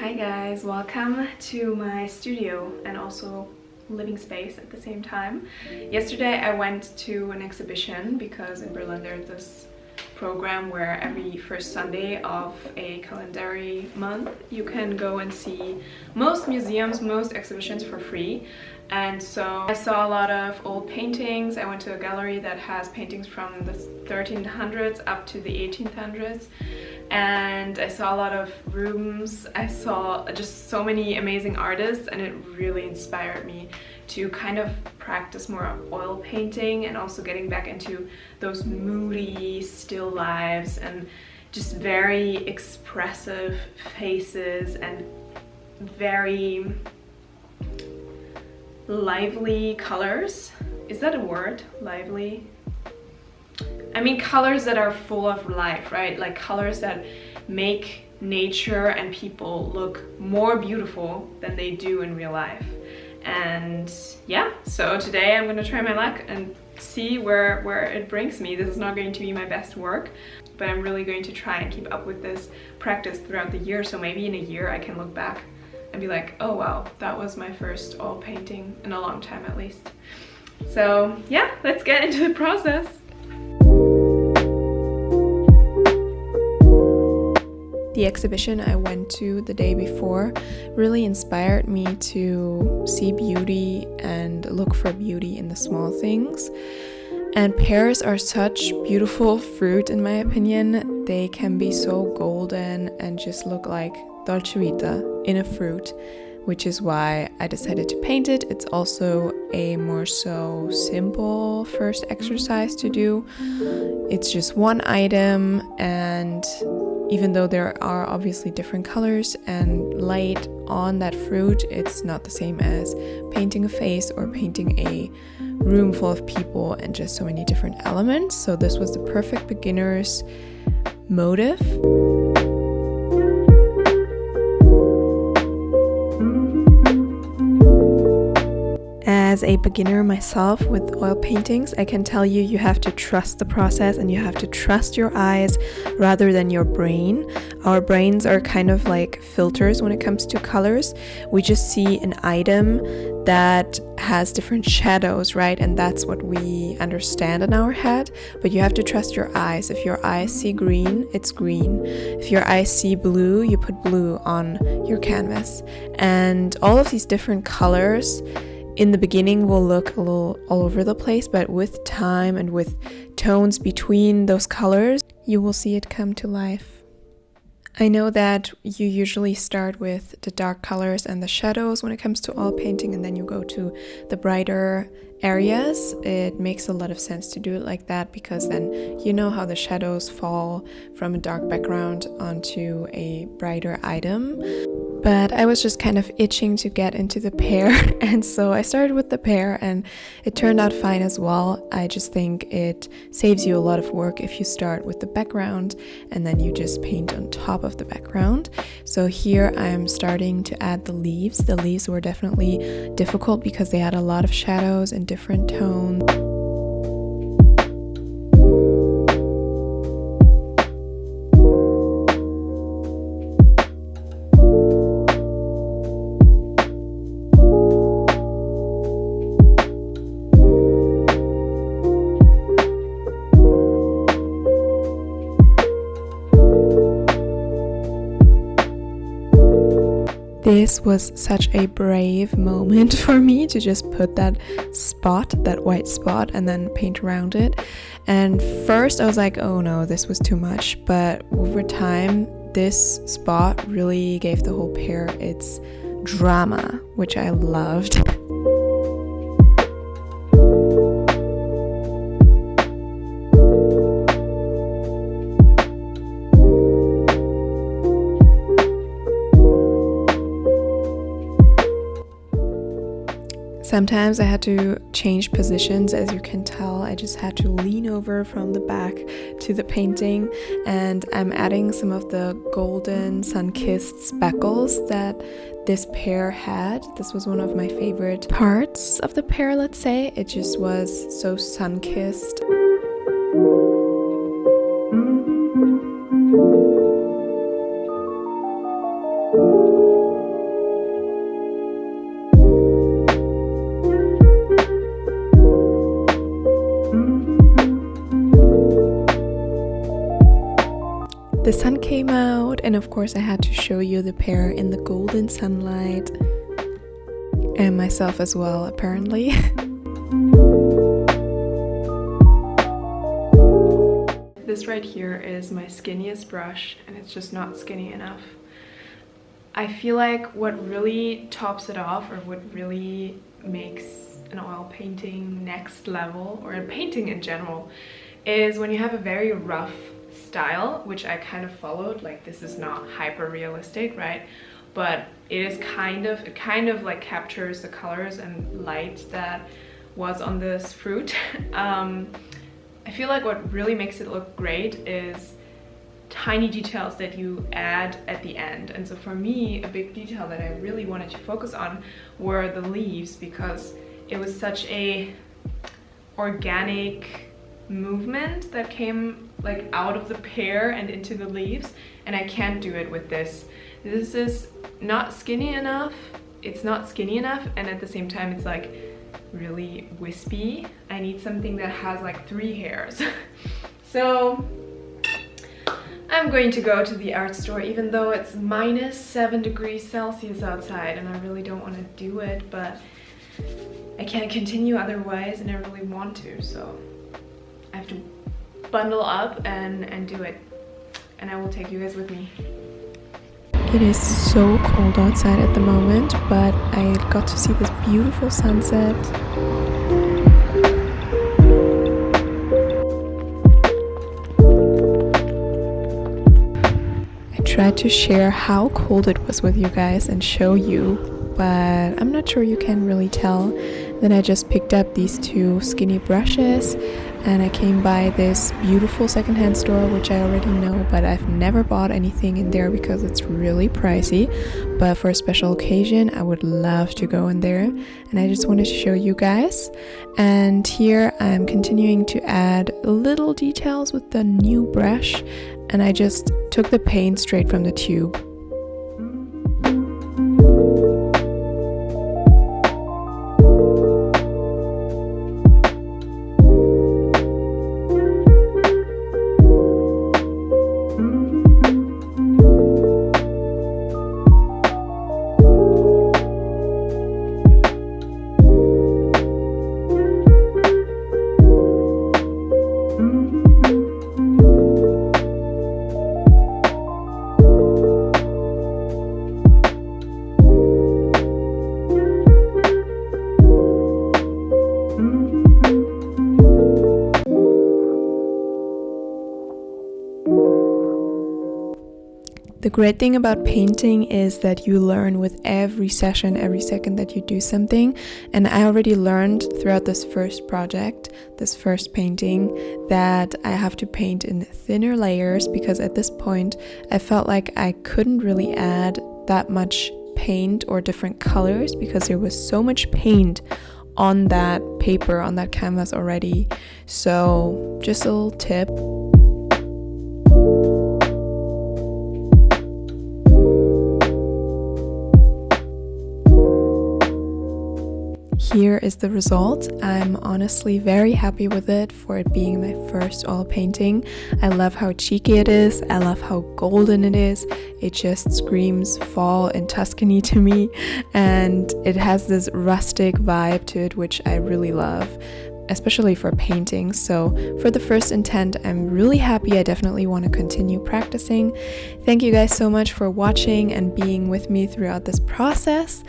Hi guys, welcome to my studio and also living space at the same time. Yesterday I went to an exhibition because in Berlin there's this program where every first Sunday of a calendar month you can go and see most museums, most exhibitions for free. And so I saw a lot of old paintings. I went to a gallery that has paintings from the 1300s up to the 1800s. And I saw a lot of rooms. I saw just so many amazing artists, and it really inspired me to kind of practice more oil painting and also getting back into those moody still lives and just very expressive faces and very lively colors. Is that a word? Lively? I mean colors that are full of life, right? Like colors that make nature and people look more beautiful than they do in real life. And yeah, so today I'm gonna try my luck and see where it brings me. This is not going to be my best work, but I'm really going to try and keep up with this practice throughout the year. So maybe in a year I can look back and be like, oh wow, that was my first oil painting in a long time at least. So yeah, let's get into the process. The exhibition I went to the day before really inspired me to see beauty and look for beauty in the small things. And pears are such beautiful fruit in my opinion. They can be so golden and just look like dolce vita in a fruit, which is why I decided to paint it. It's also a more so simple first exercise to do. It's just one item, and even though there are obviously different colors and light on that fruit, it's not the same as painting a face or painting a room full of people and just so many different elements. So this was the perfect beginner's motive. As a beginner myself with oil paintings, I can tell you, you have to trust the process and you have to trust your eyes rather than your brain. Our brains are kind of like filters when it comes to colors. We just see an item that has different shadows, right? And that's what we understand in our head. But you have to trust your eyes. If your eyes see green, it's green. If your eyes see blue, you put blue on your canvas. And all of these different colors in the beginning will look a little all over the place, but with time and with tones between those colors, you will see it come to life. I know that you usually start with the dark colors and the shadows when it comes to oil painting, and then you go to the brighter areas. It makes a lot of sense to do it like that because then you know how the shadows fall from a dark background onto a brighter item. But I was just kind of itching to get into the pear, and so I started with the pear, and it turned out fine as well. I just think it saves you a lot of work if you start with the background and then you just paint on top of the background. So here I'm starting to add the leaves. The leaves were definitely difficult because they had a lot of shadows and different tones. This was such a brave moment for me to just put that spot, that white spot, and then paint around it. And first I was like, oh no, this was too much. But over time, this spot really gave the whole pear its drama, which I loved. Sometimes I had to change positions, as you can tell. I just had to lean over from the back to the painting, and I'm adding some of the golden sun-kissed speckles that this pear had. This was one of my favorite parts of the pear, let's say. It just was so sun-kissed. the sun came out, and of course I had to show you the pear in the golden sunlight, and myself as well, apparently. This right here is my skinniest brush, and it's just not skinny enough. I feel like what really tops it off, or what really makes an oil painting next level, or a painting in general, is when you have a very rough style, which I kind of followed. Like, this is not hyper realistic, right? But it is kind of like captures the colors and light that was on this fruit. I feel like what really makes it look great is tiny details that you add at the end. And so for me, a big detail that I really wanted to focus on were the leaves, because it was such a organic movement that came like out of the pear and into the leaves, and I can't do it with this. This is not skinny enough. It's not skinny enough, and at the same time it's like really wispy. I need something that has like 3 hairs. So I'm going to go to the art store, even though it's -7 degrees Celsius outside, and I really don't want to do it, but I can't continue otherwise, and I really want to, so I have to bundle up and do it, and I will take you guys with me. It is so cold outside at the moment, but I got to see this beautiful sunset. I tried to share how cold it was with you guys and show you, but I'm not sure you can really tell. Then I just picked up these 2 skinny brushes, and I came by this beautiful secondhand store, which I already know, but I've never bought anything in there because it's really pricey. But for a special occasion, I would love to go in there, and I just wanted to show you guys. And here I'm continuing to add little details with the new brush, and I just took the paint straight from the tube. The great thing about painting is that you learn with every session, every second that you do something. And I already learned throughout this first project, this first painting, that I have to paint in thinner layers, because at this point I felt like I couldn't really add that much paint or different colors, because there was so much paint on that paper, on that canvas already. So just a little tip. Here is the result. I'm honestly very happy with it for it being my first oil painting. I love how cheeky it is. I love how golden it is. It just screams fall in Tuscany to me, and it has this rustic vibe to it, which I really love, especially for painting. So for the first intent, I'm really happy. I definitely want to continue practicing. Thank you guys so much for watching and being with me throughout this process.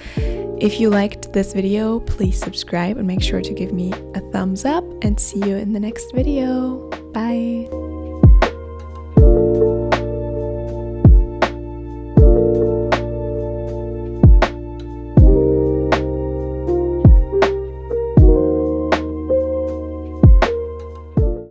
If you liked this video, please subscribe and make sure to give me a thumbs up, and see you in the next video. Bye.